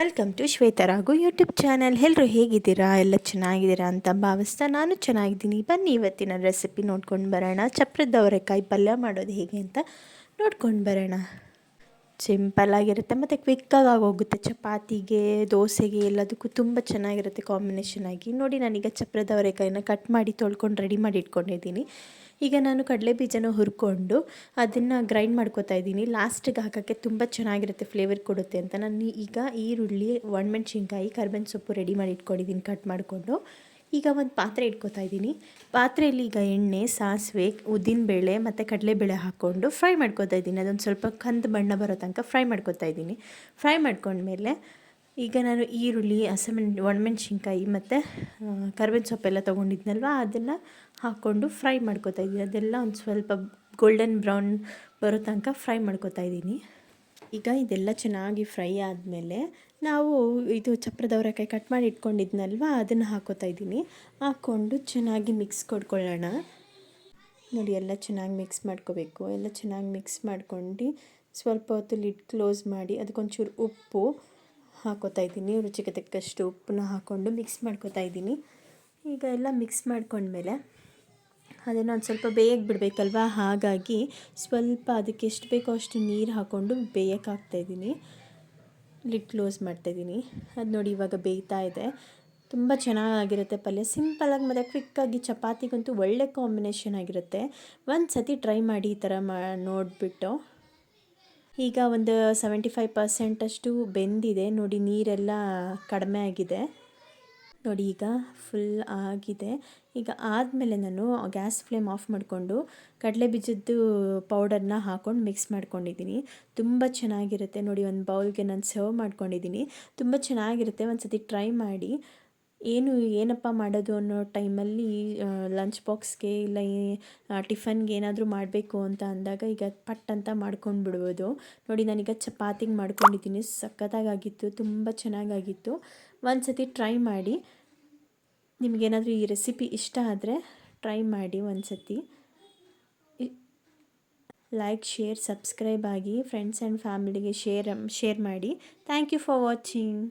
Welcome to ಶ್ವೇತರಾಗು YouTube channel. ಎಲ್ಲರೂ ಹೇಗಿದ್ದೀರಾ? ಎಲ್ಲ ಚೆನ್ನಾಗಿದ್ದೀರಾ ಅಂತ ಭಾವಿಸ್ತಾ ನಾನು ಚೆನ್ನಾಗಿದ್ದೀನಿ. ಬನ್ನಿ ಇವತ್ತಿನ ರೆಸಿಪಿ ನೋಡ್ಕೊಂಡು ಬರೋಣ. ಚಪ್ರದ ಅವರೆಕಾಯಿ ಪಲ್ಯ ಮಾಡೋದು ಹೇಗೆ ಅಂತ ನೋಡ್ಕೊಂಡು ಬರೋಣ. ಸಿಂಪಲ್ಲಾಗಿರುತ್ತೆ ಮತ್ತು ಕ್ವಿಕ್ಕಾಗಿ ಆಗೋಗುತ್ತೆ. ಚಪಾತಿಗೆ, ದೋಸೆಗೆ ಎಲ್ಲದಕ್ಕೂ ತುಂಬ ಚೆನ್ನಾಗಿರುತ್ತೆ ಕಾಂಬಿನೇಷನ್ ಆಗಿ. ನೋಡಿ, ನಾನೀಗ ಚಪ್ರದ ಅವರೆಕಾಯಿನ ಕಟ್ ಮಾಡಿ ತೊಳ್ಕೊಂಡು ರೆಡಿ ಮಾಡಿ ಇಟ್ಕೊಂಡಿದ್ದೀನಿ. ಈಗ ನಾನು ಕಡಲೆ ಬೀಜನ ಹುರ್ಕೊಂಡು ಅದನ್ನು ಗ್ರೈಂಡ್ ಮಾಡ್ಕೊತಾ ಇದ್ದೀನಿ. ಲಾಸ್ಟಿಗೆ ಹಾಕೋಕ್ಕೆ ತುಂಬ ಚೆನ್ನಾಗಿರುತ್ತೆ, ಫ್ಲೇವರ್ ಕೊಡುತ್ತೆ ಅಂತ. ನಾನು ಈಗ ಈರುಳ್ಳಿ, ಒಣಮೆಣ್ಸಿನ್ಕಾಯಿ, ಕರ್ಬೇವಿನ ಸೊಪ್ಪು ರೆಡಿ ಮಾಡಿ ಇಟ್ಕೊಂಡಿದ್ದೀನಿ ಕಟ್ ಮಾಡಿಕೊಂಡು. ಈಗ ಒಂದು ಪಾತ್ರೆ ಇಟ್ಕೊತಾ ಇದ್ದೀನಿ. ಪಾತ್ರೆಯಲ್ಲಿ ಈಗ ಎಣ್ಣೆ, ಸಾಸಿವೆ, ಉದ್ದಿನಬೇಳೆ ಮತ್ತು ಕಡಲೆಬೇಳೆ ಹಾಕ್ಕೊಂಡು ಫ್ರೈ ಮಾಡ್ಕೊತಾ ಇದ್ದೀನಿ. ಅದೊಂದು ಸ್ವಲ್ಪ ಕಂದು ಬಣ್ಣ ಬರೋ ತನಕ ಫ್ರೈ ಮಾಡ್ಕೊತಾ ಇದ್ದೀನಿ. ಫ್ರೈ ಮಾಡ್ಕೊಂಡ್ಮೇಲೆ ಈಗ ನಾನು ಈರುಳ್ಳಿ, ಒಣಮೆಣ್ಸಿನ್ಕಾಯಿ ಮತ್ತು ಕರ್ಬೇವಿನ ಸೊಪ್ಪೆಲ್ಲ ತೊಗೊಂಡಿದ್ನಲ್ವ ಅದನ್ನು ಹಾಕ್ಕೊಂಡು ಫ್ರೈ ಮಾಡ್ಕೊತಾ ಇದ್ದೀನಿ. ಅದೆಲ್ಲ ಒಂದು ಸ್ವಲ್ಪ ಗೋಲ್ಡನ್ ಬ್ರೌನ್ ಬರೋ ತನಕ ಫ್ರೈ ಮಾಡ್ಕೊತಾ ಇದ್ದೀನಿ. ಈಗ ಇದೆಲ್ಲ ಚೆನ್ನಾಗಿ ಫ್ರೈ ಆದಮೇಲೆ ನಾವು ಇದು ಚಪ್ರದ ಅವರೆಕಾಯಿ ಕಟ್ ಮಾಡಿ ಇಟ್ಕೊಂಡಿದ್ನಲ್ವ ಅದನ್ನು ಹಾಕ್ಕೊತಾ ಇದ್ದೀನಿ. ಹಾಕ್ಕೊಂಡು ಚೆನ್ನಾಗಿ ಮಿಕ್ಸ್ ಕೊಡ್ಕೊಳ್ಳೋಣ. ನೋಡಿ, ಎಲ್ಲ ಚೆನ್ನಾಗಿ ಮಿಕ್ಸ್ ಮಾಡ್ಕೋಬೇಕು. ಎಲ್ಲ ಚೆನ್ನಾಗಿ ಮಿಕ್ಸ್ ಮಾಡ್ಕೊಂಡು ಸ್ವಲ್ಪ ಹೊತ್ತು ಲಿಡ್ ಕ್ಲೋಸ್ ಮಾಡಿ ಅದಕ್ಕೊಂಚೂರು ಉಪ್ಪು ಹಾಕ್ಕೊತಾ ಇದ್ದೀನಿ. ರುಚಿಗೆ ತಕ್ಕಷ್ಟು ಉಪ್ಪನ್ನ ಹಾಕ್ಕೊಂಡು ಮಿಕ್ಸ್ ಮಾಡ್ಕೊತಾ ಇದ್ದೀನಿ. ಈಗ ಎಲ್ಲ ಮಿಕ್ಸ್ ಮಾಡ್ಕೊಂಡ್ಮೇಲೆ ಅದನ್ನು ಒಂದು ಸ್ವಲ್ಪ ಬೇಯಕ್ಕೆ ಬಿಡಬೇಕಲ್ವ, ಹಾಗಾಗಿ ಸ್ವಲ್ಪ ಅದಕ್ಕೆ ಎಷ್ಟು ಬೇಕೋ ಅಷ್ಟು ನೀರು ಹಾಕ್ಕೊಂಡು ಬೇಯಕ್ಕೆ ಹಾಕ್ತಾಯಿದ್ದೀನಿ. ಲಿಡ್ ಕ್ಲೋಸ್ ಮಾಡ್ತಾಯಿದ್ದೀನಿ. ಅದು ನೋಡಿ ಇವಾಗ ಬೇಯ್ತಾ ಇದೆ. ತುಂಬ ಚೆನ್ನಾಗಿರುತ್ತೆ ಪಲ್ಯ, ಸಿಂಪಲಾಗಿ ಮತ್ತು ಕ್ವಿಕ್ಕಾಗಿ. ಚಪಾತಿಗಂತೂ ಒಳ್ಳೆ ಕಾಂಬಿನೇಷನ್ ಆಗಿರುತ್ತೆ. ಒಂದು ಸತಿ ಟ್ರೈ ಮಾಡಿ ಈ ಥರ ನೋಡಿಬಿಟ್ಟು. ಈಗ ಒಂದು 75% ಅಷ್ಟು ಬೆಂದಿದೆ. ನೋಡಿ, ನೀರೆಲ್ಲ ಕಡಿಮೆ ಆಗಿದೆ. ನೋಡಿ, ಈಗ ಫುಲ್ ಆಗಿದೆ. ಈಗ ಆದಮೇಲೆ ನಾನು ಗ್ಯಾಸ್ ಫ್ಲೇಮ್ ಆಫ್ ಮಾಡಿಕೊಂಡು ಕಡಲೆ ಬೀಜದ್ದು ಪೌಡರ್ನ ಹಾಕ್ಕೊಂಡು ಮಿಕ್ಸ್ ಮಾಡ್ಕೊಂಡಿದ್ದೀನಿ. ತುಂಬ ಚೆನ್ನಾಗಿರುತ್ತೆ. ನೋಡಿ, ಒಂದು ಬೌಲ್ಗೆ ನಾನು ಸರ್ವ್ ಮಾಡ್ಕೊಂಡಿದ್ದೀನಿ. ತುಂಬ ಚೆನ್ನಾಗಿರುತ್ತೆ. ಒಂದು ಸತಿ ಟ್ರೈ ಮಾಡಿ. ಏನಪ್ಪ ಮಾಡೋದು ಅನ್ನೋ ಟೈಮಲ್ಲಿ ಲಂಚ್ ಬಾಕ್ಸ್ಗೆ ಇಲ್ಲ ಟಿಫನ್ಗೆ ಏನಾದರೂ ಮಾಡಬೇಕು ಅಂತ ಅಂದಾಗ ಈಗ ಪಟ್ ಅಂತ ಮಾಡ್ಕೊಂಡು ಬಿಡ್ಬೋದು. ನೋಡಿ, ನಾನೀಗ ಚಪಾತಿಗೆ ಮಾಡ್ಕೊಂಡಿದ್ದೀನಿ. ಸಖತ್ತಾಗಿತ್ತು, ತುಂಬ ಚೆನ್ನಾಗಾಗಿತ್ತು. ಒಂದು ಸತಿ ಟ್ರೈ ಮಾಡಿ. ನಿಮಗೇನಾದರೂ ಈ ರೆಸಿಪಿ ಇಷ್ಟ ಆದರೆ ಟ್ರೈ ಮಾಡಿ ಒಂದು ಸತಿ. ಲೈಕ್, ಶೇರ್, ಸಬ್ಸ್ಕ್ರೈಬ್ ಆಗಿ ಫ್ರೆಂಡ್ಸ್ ಆ್ಯಂಡ್ ಫ್ಯಾಮಿಲಿಗೆ ಶೇರ್ ಮಾಡಿ. Thank you for watching.